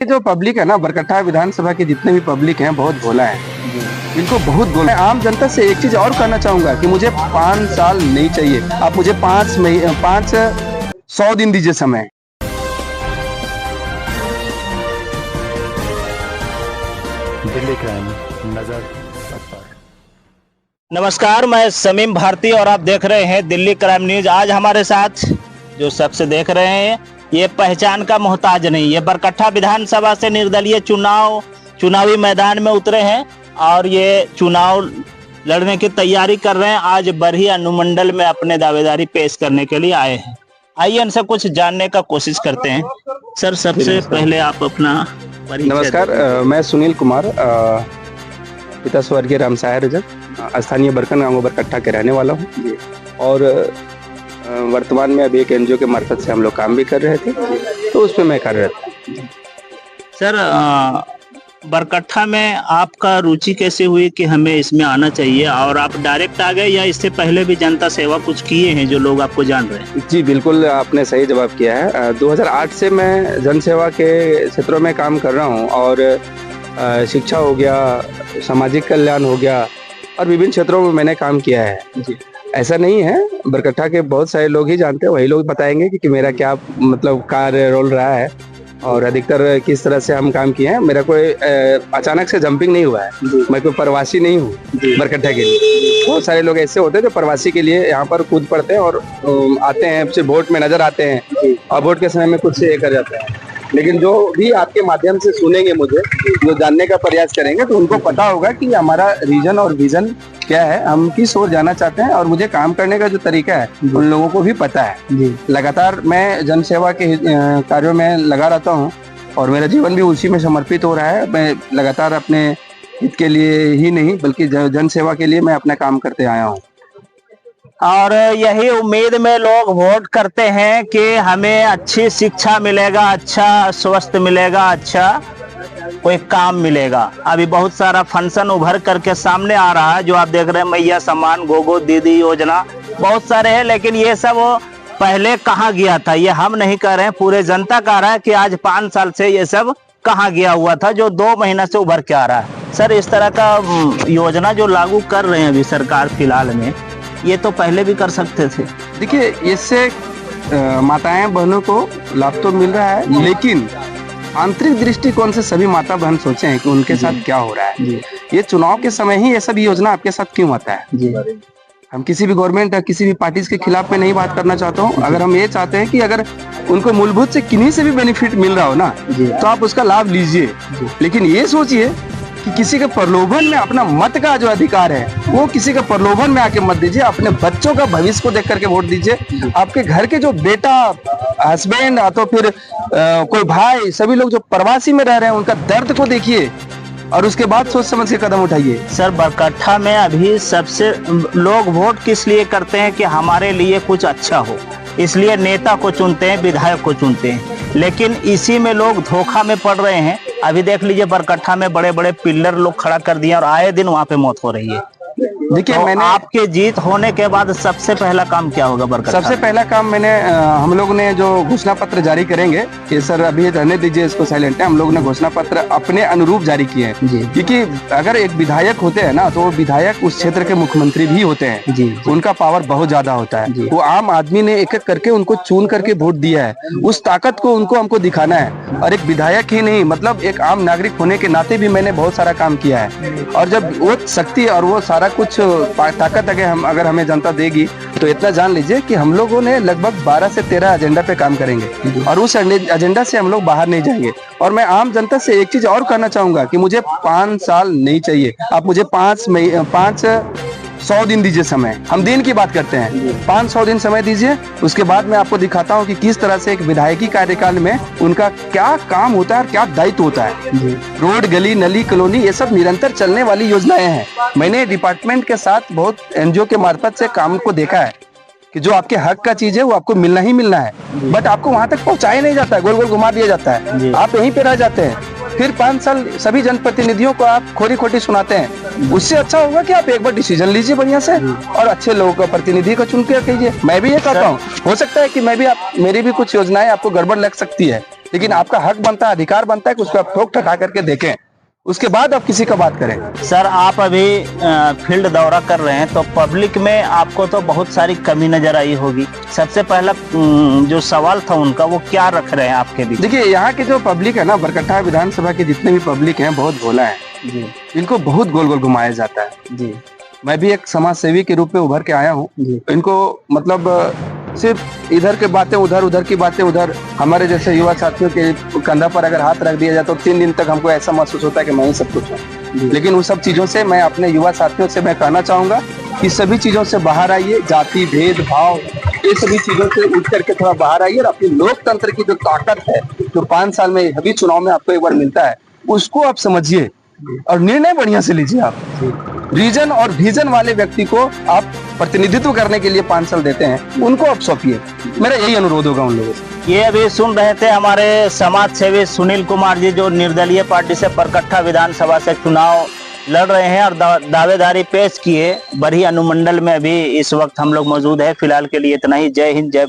ये जो पब्लिक है ना, बरकट्टा विधानसभा के जितने भी पब्लिक हैं बहुत भोला है, इनको बहुत भोला है। आम जनता से एक चीज और कहना चाहूंगा कि मुझे 5 साल नहीं चाहिए, आप मुझे 100 दिन दीजिए समय। दिल्ली क्राइम नजर पर। नमस्कार, मैं समीम भारती और आप देख रहे हैं दिल्ली क्राइम न्यूज। आज हमारे साथ जो शख्स देख रहे हैं ये पहचान का मोहताज नहीं, ये बरकट्टा विधानसभा से निर्दलीय चुनावी मैदान में उतरे हैं और ये चुनाव लड़ने की तैयारी कर रहे हैं। आज बरही अनुमंडल में अपने दावेदारी पेश करने के लिए आए हैं। आइए इनसे कुछ जानने का कोशिश करते हैं। सर, सबसे पहले आप अपना नमस्कार, मैं सुनील कुमार, पिता स्वर्गीय रामसाय रजक, स्थानीय बरकन गांव बरकट्टा के रहने वाला हूँ और वर्तमान में अभी एक एनजीओ के मार्फत से हम लोग काम भी कर रहे थे, तो उस पर मैं कार्यरत था। सर, बरकट्टा में आपका रुचि कैसे हुई कि हमें इसमें आना चाहिए, और आप डायरेक्ट आ गए या इससे पहले भी जनता सेवा कुछ किए हैं जो लोग आपको जान रहे हैं? जी बिल्कुल, आपने सही जवाब किया है। 2008 से मैं जनसेवा के क्षेत्रों में काम कर रहा हूँ और शिक्षा हो गया, सामाजिक कल्याण हो गया और विभिन्न क्षेत्रों में मैंने काम किया है। जी, ऐसा नहीं है, बरकट्टा के बहुत सारे लोग ही जानते हैं, वही लोग बताएंगे कि मेरा क्या मतलब कार्य रोल रहा है और अधिकतर किस तरह से हम काम किए हैं। मेरा कोई अचानक से जंपिंग नहीं हुआ है, मैं कोई प्रवासी नहीं हूँ बरकट्टा के लिए। बहुत सारे लोग ऐसे होते हैं जो प्रवासी के लिए यहाँ पर कूद पड़ते हैं और आते हैं, सिर्फ वोट में नजर आते हैं और वोट के समय में कुछ से ये कर जाते हैं। लेकिन जो भी आपके माध्यम से सुनेंगे, मुझे जो जानने का प्रयास करेंगे, तो उनको पता होगा कि हमारा रीजन और विजन क्या है, हम किस ओर जाना चाहते हैं और मुझे काम करने का जो तरीका है उन लोगों को भी पता है। लगातार मैं जनसेवा के कार्यों में लगा रहता हूं और मेरा जीवन भी उसी में समर्पित हो रहा है। मैं लगातार अपने हित के लिए ही नहीं बल्कि जनसेवा के लिए मैं अपना काम करते आया हूं। और यही उम्मीद में लोग वोट करते हैं कि हमें अच्छी शिक्षा मिलेगा, अच्छा स्वास्थ्य मिलेगा, अच्छा कोई काम मिलेगा। अभी बहुत सारा फंक्शन उभर करके सामने आ रहा है, जो आप देख रहे हैं, मैया सम्मान, गोगो दीदी योजना, बहुत सारे हैं। लेकिन ये सब पहले कहाँ गया था, ये हम नहीं कह रहे हैं, पूरे जनता कह रहा है कि आज 5 साल से ये सब कहाँ गया हुआ था, जो 2 महीना से उभर के आ रहा है। सर, इस तरह का योजना जो लागू कर रहे हैं अभी सरकार फिलहाल में, ये तो पहले भी कर सकते थे। देखिए, इससे माताएं बहनों को लाभ तो मिल रहा है, लेकिन आंतरिक दृष्टिकोण से सभी माता बहन सोचे हैं कि उनके साथ क्या हो रहा है। ये चुनाव के समय ही ये सब योजना आपके साथ क्यों आता है। हम किसी भी गवर्नमेंट या किसी भी पार्टी के खिलाफ में नहीं बात करना चाहता हूँ। अगर हम ये चाहते हैं कि अगर उनको मूलभूत से किन्हीं से भी बेनिफिट मिल रहा हो ना, तो आप उसका लाभ लीजिए। लेकिन ये सोचिए कि किसी के प्रलोभन में अपना मत का जो अधिकार है वो किसी के प्रलोभन में आके मत दीजिए। अपने बच्चों का भविष्य को देख करके वोट दीजिए। आपके घर के जो बेटा, हस्बैंड, तो फिर कोई भाई, सभी लोग जो प्रवासी में रह रहे हैं, उनका दर्द को देखिए और उसके बाद सोच समझ के कदम उठाइए। सर, बरकट्टा में अभी सबसे लोग वोट किस लिए करते हैं कि हमारे लिए कुछ अच्छा हो, इसलिए नेता को चुनते हैं, विधायक को चुनते हैं। लेकिन इसी में लोग धोखा में पड़ रहे हैं। अभी देख लीजिए, बरकट्टा में बड़े बड़े पिल्लर लोग खड़ा कर दिए और आए दिन वहां पे मौत हो रही है। देखिए, तो मैंने आपके जीत होने के बाद सबसे पहला काम क्या होगा बरकट्टा? सबसे पहला काम मैंने हम लोग ने जो घोषणा पत्र जारी करेंगे, ये सर अभी रहने दीजिए, इसको साइलेंट है। हम लोग ने घोषणा पत्र अपने अनुरूप जारी किए हैं, क्योंकि अगर एक विधायक होते हैं ना, तो वो विधायक उस क्षेत्र के मुख्यमंत्री भी होते हैं। उनका पावर बहुत ज्यादा होता है। वो आम आदमी ने एक एक करके उनको चुन करके वोट दिया है, उस ताकत को उनको हमको दिखाना है। और एक विधायक ही नहीं, मतलब एक आम नागरिक होने के नाते भी मैंने बहुत सारा काम किया है। और जब वो शक्ति और वो सारा कुछ ताकत अगर हमें जनता देगी, तो इतना जान लीजिए कि हम लोगों ने लगभग 12 से 13 एजेंडा पे काम करेंगे और उस एजेंडा से हम लोग बाहर नहीं जाएंगे। और मैं आम जनता से एक चीज और कहना चाहूंगा कि मुझे 5 साल नहीं चाहिए, आप मुझे 100 दिन दीजिए समय। हम दिन की बात करते हैं, 500 दिन समय दीजिए। उसके बाद मैं आपको दिखाता हूँ कि किस तरह से एक विधायकी कार्यकाल में उनका क्या काम होता है और क्या दायित्व होता है। रोड, गली, नली, कॉलोनी, ये सब निरंतर चलने वाली योजनाएं हैं। मैंने डिपार्टमेंट के साथ बहुत एनजीओ के मार्फत से काम को देखा है कि जो आपके हक का चीज है वो आपको मिलना ही मिलना है, बट आपको वहां तक पहुंचाया नहीं जाता है, गोल गोल घुमा दिया जाता है, आप यहीं पे रह जाते हैं। फिर 5 साल सभी जनप्रतिनिधियों को आप खोरी खोटी सुनाते हैं। उससे अच्छा होगा कि आप एक बार डिसीजन लीजिए बढ़िया से और अच्छे लोगों का प्रतिनिधि को चुन के कीजिए। मैं भी ये कहता हूँ, हो सकता है कि मेरी भी कुछ योजनाएं आपको गड़बड़ लग सकती है, लेकिन आपका हक बनता है, अधिकार बनता है कि उसको आप ठोक ठका करके देखें, उसके बाद आप किसी का बात करें। सर आप अभी फील्ड दौरा कर रहे हैं तो पब्लिक में आपको तो बहुत सारी कमी नजर आई होगी। सबसे पहला जो सवाल था उनका वो क्या रख रहे हैं आपके बीच? देखिए, यहाँ की जो पब्लिक है ना, बरकट्टा विधानसभा के जितने भी पब्लिक हैं बहुत भोला है जी इनको बहुत गोल गोल घुमाया जाता है। जी मैं भी एक समाज सेवी के रूप में उभर के आया हूँ। जी इनको मतलब सिर्फ इधर के बातें उधर, उधर की बातें उधर। हमारे जैसे युवा साथियों के कंधा पर अगर हाथ रख दिया जाए तो 3 दिन तक हमको ऐसा महसूस होता है कि मैं ही सब कुछ हूँ। लेकिन उन सब चीजों से मैं अपने युवा साथियों से मैं कहना चाहूंगा कि सभी चीजों से बाहर आइए, जाति भेदभाव ये सभी चीजों से उठ करके थोड़ा बाहर आइए और अपनी लोकतंत्र की जो ताकत है, जो 5 साल में अभी चुनाव में आपको एक बार मिलता है, उसको आप समझिए और निर्णय बढ़िया से लीजिए। आप रीजन और विजन वाले व्यक्ति को आप प्रतिनिधित्व करने के लिए 5 साल देते हैं, उनको आप सौंपिए। मेरा यही अनुरोध होगा उन लोगों से। ये अभी सुन रहे थे हमारे समाज सेवी सुनील कुमार जी, जो निर्दलीय पार्टी से बरकट्टा विधानसभा से चुनाव लड़ रहे हैं और दावेदारी पेश किए। बरही अनुमंडल में अभी इस वक्त हम लोग मौजूद है। फिलहाल के लिए इतना ही। जय हिंद, जय